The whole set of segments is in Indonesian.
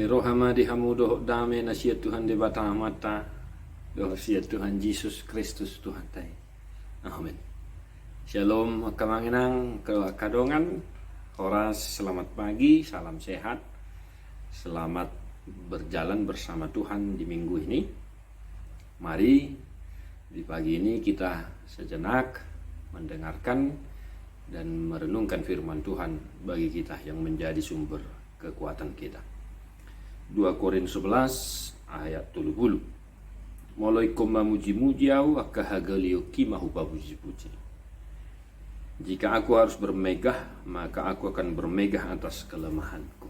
Ni rohama di hamudo dame nasiat Tuhan di batang mata. Doh siat Tuhan Yesus Kristus Tuhan tai. Amin. Shalom kamanginang kadongan. Horas selamat pagi, salam sehat. Selamat berjalan bersama Tuhan di minggu ini. Mari di pagi ini kita sejenak mendengarkan dan merenungkan firman Tuhan bagi kita yang menjadi sumber kekuatan kita. 2 Korintus 11 ayat 30. Mulai koma muji-muji au akahagalio kimahu papuji-puji. Jika aku harus bermegah, maka aku akan bermegah atas kelemahanku.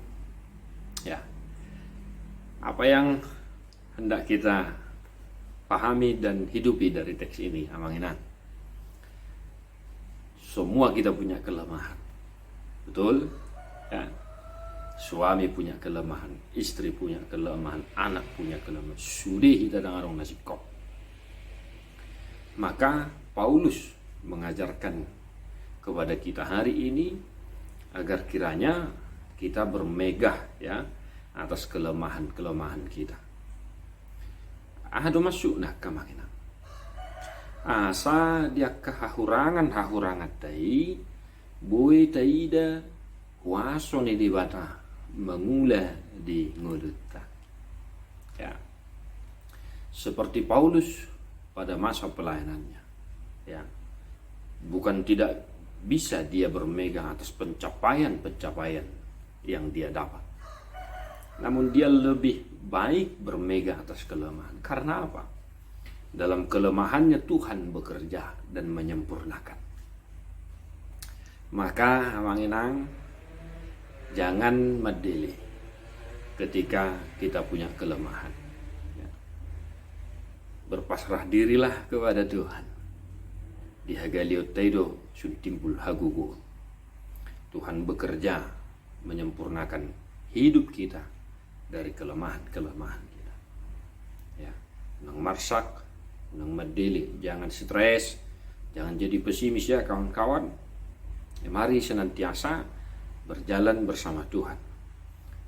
Ya. Apa yang hendak kita pahami dan hidupi dari teks ini, amanginan? Semua kita punya kelemahan. Betul? Ya. Suami punya kelemahan, istri punya kelemahan, anak punya kelemahan. Sudah kita dengar orang nasib kok. Maka Paulus mengajarkan kepada kita hari ini agar kiranya kita bermegah ya atas kelemahan-kelemahan kita. Ada masuk nak kemana? Asa dia kehahurangan tai, boy taida waso ni di bata mengula di nguluta. Ya. Seperti Paulus pada masa pelayanannya. Ya. Bukan tidak bisa dia bermegah atas pencapaian-pencapaian yang dia dapat. Namun dia lebih baik bermegah atas kelemahan. Karena apa? Dalam kelemahannya Tuhan bekerja dan menyempurnakan. Maka amanginang, jangan medili ketika kita punya kelemahan. Ya. Berpasrah dirilah kepada Tuhan. Di hagalio taido sudah timbul hagugu. Tuhan bekerja menyempurnakan hidup kita dari kelemahan-kelemahan kita. Ya, nang marsak, nang medili, jangan stres, jangan jadi pesimis ya kawan-kawan. Ya, mari senantiasa berjalan bersama Tuhan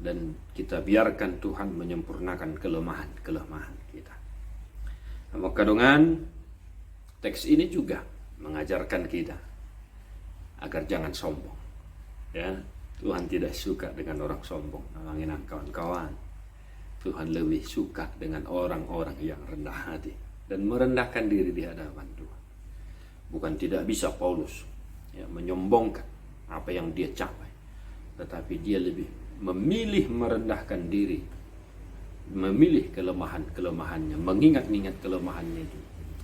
dan kita biarkan Tuhan menyempurnakan kelemahan-kelemahan kita. Maka dengan teks ini juga mengajarkan kita agar jangan sombong. Ya, Tuhan tidak suka dengan orang sombong. Amanginan kawan-kawan. Tuhan lebih suka dengan orang-orang yang rendah hati dan merendahkan diri di hadapan Tuhan. Bukan tidak bisa Paulus ya, menyombongkan apa yang dia capai. Tetapi dia lebih memilih merendahkan diri, memilih kelemahan-kelemahannya, mengingat-ingat kelemahannya itu,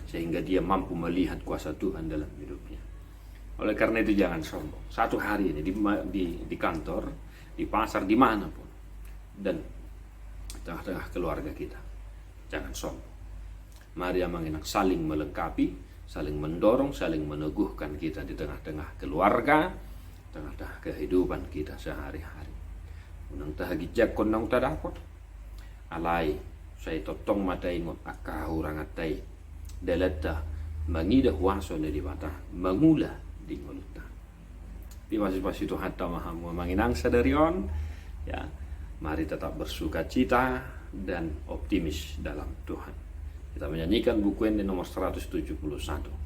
sehingga dia mampu melihat kuasa Tuhan dalam hidupnya. Oleh karena itu jangan sombong. Satu hari ini di kantor, di pasar, dimanapun, dan tengah-tengah keluarga kita, jangan sombong. Mari mengenang saling melengkapi, saling mendorong, saling meneguhkan kita di tengah-tengah keluarga, tengah-tengah kehidupan kita sehari-hari. Unang tahagijak konang tadakot. Alai saya totong matai ngot akahurangatai. Dalata mangida huaso di bata mangula di ngoluta. Di masih itu hatta mahamu manginang sadarion. Ya, mari tetap bersuka cita dan optimis dalam Tuhan. Kita menyanyikan buku ini nomor 171.